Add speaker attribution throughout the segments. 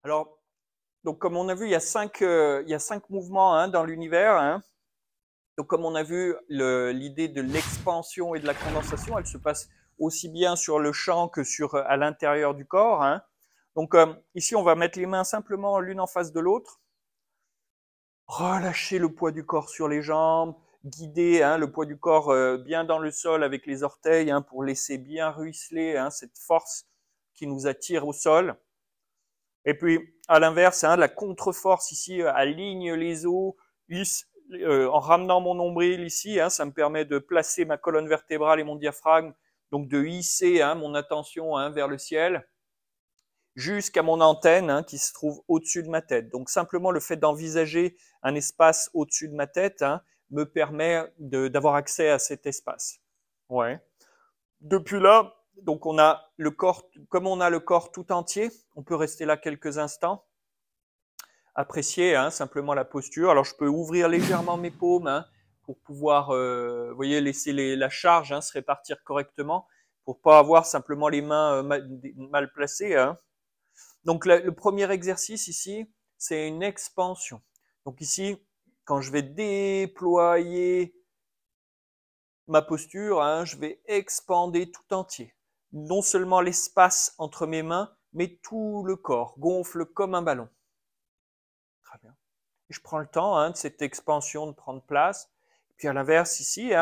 Speaker 1: Alors, donc comme on a vu, il y a 5 mouvements dans l'univers. Donc comme on a vu, l'idée de l'expansion et de la condensation, elle se passe aussi bien sur le champ que à l'intérieur du corps. Donc ici, on va mettre les mains simplement l'une en face de l'autre. Relâcher le poids du corps sur les jambes, guider le poids du corps bien dans le sol avec les orteils pour laisser bien ruisseler cette force qui nous attire au sol. Et puis, à l'inverse, la contre-force ici aligne les os en ramenant mon nombril ici. Ça me permet de placer ma colonne vertébrale et mon diaphragme, donc de hisser mon attention vers le ciel jusqu'à mon antenne qui se trouve au-dessus de ma tête. Donc simplement le fait d'envisager un espace au-dessus de ma tête me permet d'avoir accès à cet espace. Ouais. Depuis là, donc on a le corps, comme on a le corps tout entier, on peut rester là quelques instants, apprécier simplement la posture. Alors je peux ouvrir légèrement mes paumes pour pouvoir, vous voyez, laisser la charge se répartir correctement, pour pas avoir simplement les mains mal placées. Donc le premier exercice ici, c'est une expansion. Donc ici, quand je vais déployer ma posture, je vais expander tout entier. Non seulement l'espace entre mes mains, mais tout le corps gonfle comme un ballon. Très bien. Et je prends le temps de cette expansion de prendre place. Puis à l'inverse ici,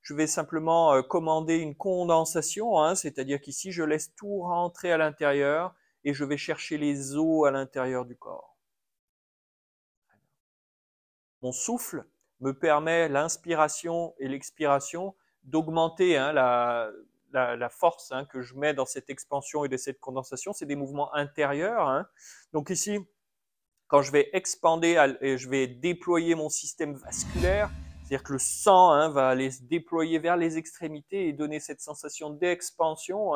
Speaker 1: je vais simplement commander une condensation, c'est-à-dire qu'ici, je laisse tout rentrer à l'intérieur et je vais chercher les os à l'intérieur du corps. Mon souffle me permet, l'inspiration et l'expiration, d'augmenter la force que je mets dans cette expansion et de cette condensation. C'est des mouvements intérieurs. Donc ici, quand je vais expander et je vais déployer mon système vasculaire, c'est-à-dire que le sang va aller se déployer vers les extrémités et donner cette sensation d'expansion.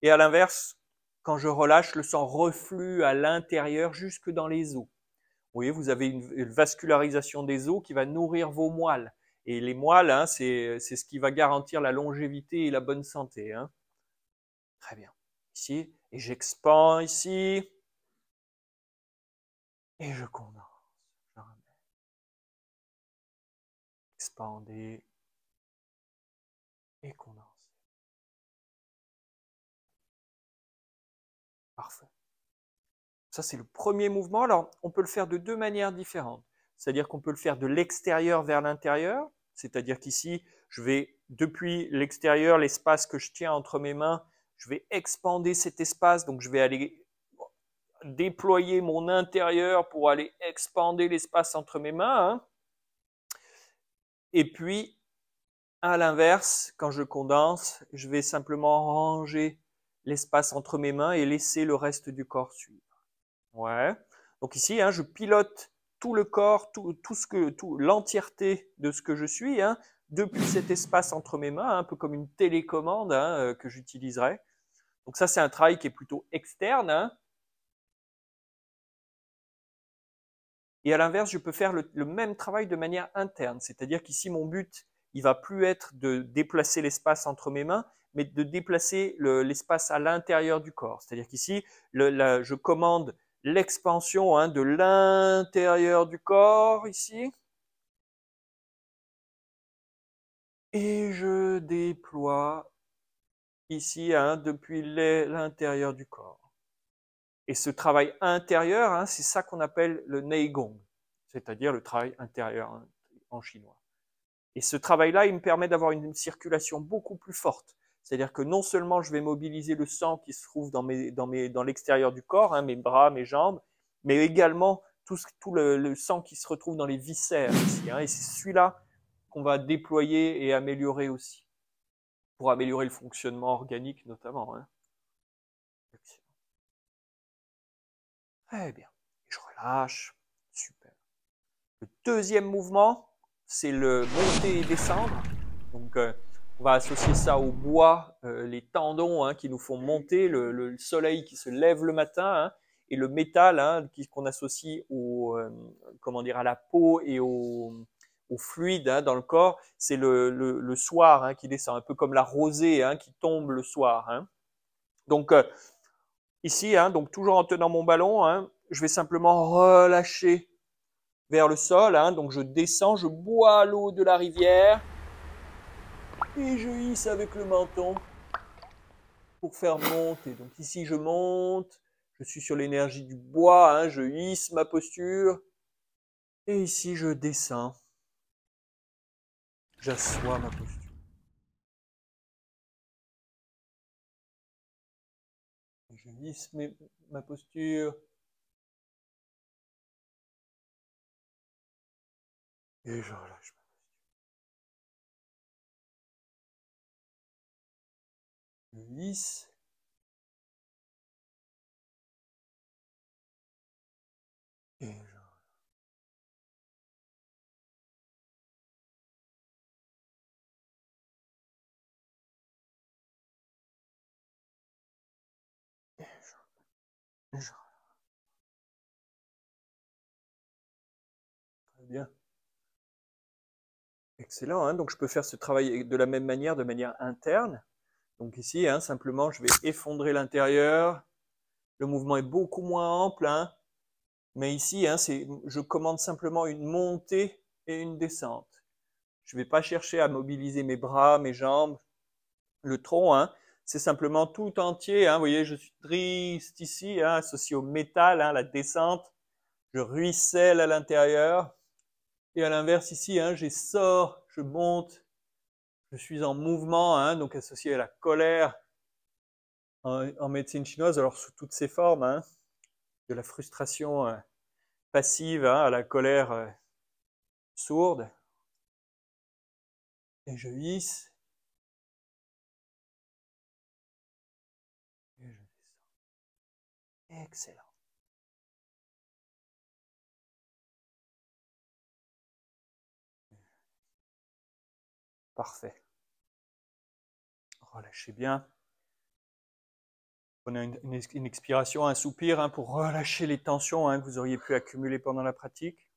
Speaker 1: Et à l'inverse, quand je relâche, le sang reflue à l'intérieur jusque dans les os. Vous voyez, vous avez une vascularisation des os qui va nourrir vos moelles. Et les moelles, c'est ce qui va garantir la longévité et la bonne santé. Très bien. Ici, et j'expande ici. Et je condense. Je ramène. Expander. Et condenser. Parfait. Ça, c'est le premier mouvement. Alors, on peut le faire de 2 manières différentes. C'est-à-dire qu'on peut le faire de l'extérieur vers l'intérieur. C'est-à-dire qu'ici, je vais, depuis l'extérieur, l'espace que je tiens entre mes mains, je vais expander cet espace. Donc, je vais aller déployer mon intérieur pour aller expander l'espace entre mes mains. Et puis, à l'inverse, quand je condense, je vais simplement ranger l'espace entre mes mains et laisser le reste du corps suivre. Ouais. Donc ici, je pilote tout le corps, l'entièreté de ce que je suis, depuis cet espace entre mes mains, un peu comme une télécommande que j'utiliserai. Donc ça, c'est un travail qui est plutôt externe. Et à l'inverse, je peux faire le même travail de manière interne. C'est-à-dire qu'ici, mon but, il va plus être de déplacer l'espace entre mes mains, mais de déplacer l'espace à l'intérieur du corps. C'est-à-dire qu'ici, je commande l'expansion de l'intérieur du corps, ici. Et je déploie ici depuis l'intérieur du corps. Et ce travail intérieur, c'est ça qu'on appelle le Neigong, c'est-à-dire le travail intérieur en chinois. Et ce travail-là, il me permet d'avoir une circulation beaucoup plus forte. C'est-à-dire que non seulement je vais mobiliser le sang qui se trouve dans l'extérieur du corps, mes bras, mes jambes, mais également tout le sang qui se retrouve dans les viscères ici. Et c'est celui-là qu'on va déployer et améliorer aussi, pour améliorer le fonctionnement organique notamment. Très bien. Je relâche. Super. Le deuxième mouvement, c'est le monter et descendre. Donc, on va associer ça au bois, les tendons qui nous font monter, le soleil qui se lève le matin, et le métal qu'on associe à la peau et au fluide dans le corps, c'est le soir qui descend, un peu comme la rosée qui tombe le soir. Donc, Ici, hein, donc toujours en tenant mon ballon, hein, je vais simplement relâcher vers le sol. Hein, donc je descends, je bois l'eau de la rivière et je hisse avec le menton pour faire monter. Donc ici, je monte, je suis sur l'énergie du bois, hein, je hisse ma posture. Et ici, je descends, j'assois ma posture. Je hisse ma posture. Et je relâche. Je hisse. Et je relâche. Très bien. Excellent. Hein, donc je peux faire ce travail de la même manière, de manière interne. Donc ici, hein, simplement, je vais effondrer l'intérieur. Le mouvement est beaucoup moins ample. Hein, mais ici, hein, je commande simplement une montée et une descente. Je ne vais pas chercher à mobiliser mes bras, mes jambes, le tronc. Hein, c'est simplement tout entier. Hein, vous voyez, je suis triste ici, hein, associé au métal, hein, la descente. Je ruisselle à l'intérieur. Et à l'inverse ici, hein, j'essore, je monte. Je suis en mouvement, hein, donc associé à la colère en médecine chinoise, alors sous toutes ses formes, hein, de la frustration passive hein, à la colère sourde. Et je hisse. Et je descends. Excellent. Parfait. Relâchez bien. Prenez une expiration, un soupir hein, pour relâcher les tensions hein, que vous auriez pu accumuler pendant la pratique.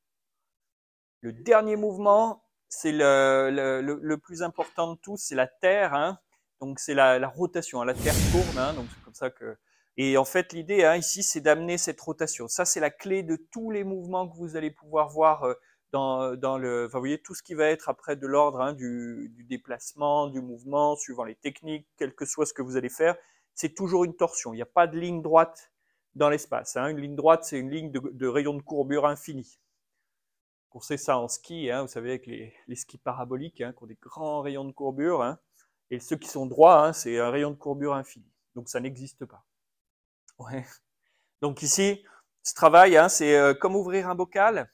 Speaker 1: Le dernier mouvement, c'est le plus important de tous, c'est la terre. Hein. Donc c'est la rotation. Hein. La terre tourne, hein, donc c'est comme ça que. Et en fait, l'idée hein, ici, c'est d'amener cette rotation. Ça, c'est la clé de tous les mouvements que vous allez pouvoir voir dans le. Enfin, vous voyez tout ce qui va être après de l'ordre hein, du déplacement, du mouvement, suivant les techniques, quel que soit ce que vous allez faire, c'est toujours une torsion. Il n'y a pas de ligne droite dans l'espace. Hein. Une ligne droite, c'est une ligne de rayon de courbure infini. On sait ça en ski, hein, vous savez, avec les skis paraboliques, hein, qui ont des grands rayons de courbure. Hein, et ceux qui sont droits, hein, c'est un rayon de courbure infini. Donc ça n'existe pas. Ouais. Donc ici, ce travail, hein, c'est comme ouvrir un bocal.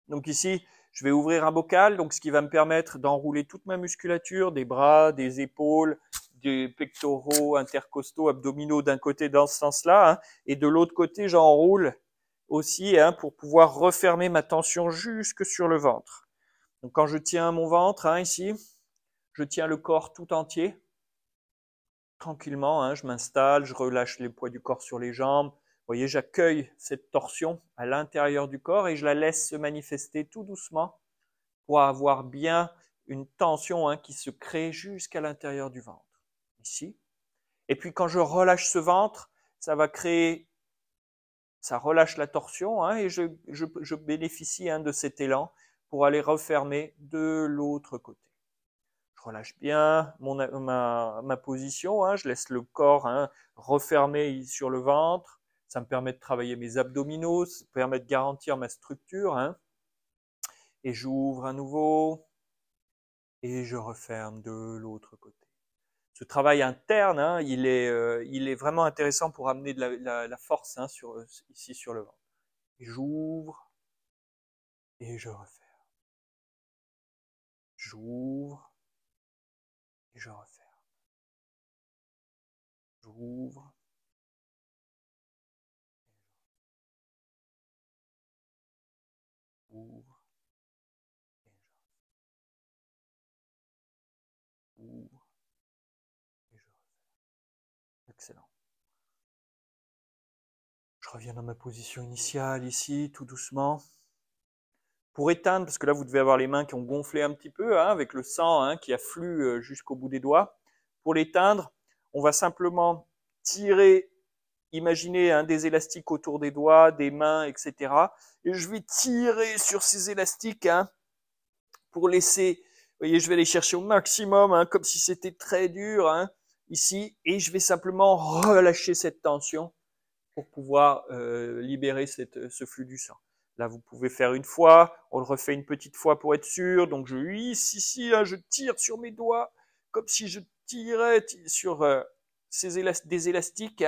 Speaker 1: Donc ici, je vais ouvrir un bocal, donc ce qui va me permettre d'enrouler toute ma musculature, des bras, des épaules, des pectoraux, intercostaux, abdominaux d'un côté dans ce sens-là, hein, et de l'autre côté, j'enroule aussi hein, pour pouvoir refermer ma tension jusque sur le ventre. Donc quand je tiens mon ventre hein, ici, je tiens le corps tout entier. Tranquillement, hein, je m'installe, je relâche les poids du corps sur les jambes. Vous voyez, j'accueille cette torsion à l'intérieur du corps et je la laisse se manifester tout doucement pour avoir bien une tension hein, qui se crée jusqu'à l'intérieur du ventre. Ici. Et puis quand je relâche ce ventre, ça va créer, ça relâche la torsion hein, et je bénéficie hein, de cet élan pour aller refermer de l'autre côté. Je relâche bien ma position, hein, je laisse le corps hein, refermé sur le ventre, ça me permet de travailler mes abdominaux, ça me permet de garantir ma structure. Hein, et j'ouvre à nouveau et je referme de l'autre côté. Ce travail interne, hein, il est vraiment intéressant pour amener de la force hein, ici sur le ventre. J'ouvre et je referme. J'ouvre et je referme. J'ouvre. Ouvre. Ouvre. Et je referme. Excellent. Je reviens dans ma position initiale ici, tout doucement. Pour éteindre, parce que là vous devez avoir les mains qui ont gonflé un petit peu, hein, avec le sang hein, qui afflue jusqu'au bout des doigts. Pour l'éteindre, on va simplement tirer imaginez des élastiques autour des doigts, des mains, etc. Et je vais tirer sur ces élastiques pour laisser, vous voyez, je vais les chercher au maximum, comme si c'était très dur ici, et je vais simplement relâcher cette tension pour pouvoir libérer ce flux du sang. Là, vous pouvez faire une fois, on le refait une petite fois pour être sûr. Donc, je hisse ici, je tire sur mes doigts comme si je tirais sur des élastiques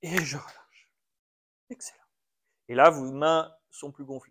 Speaker 1: et je relâche. Excellent. Et là, vos mains sont plus gonflées.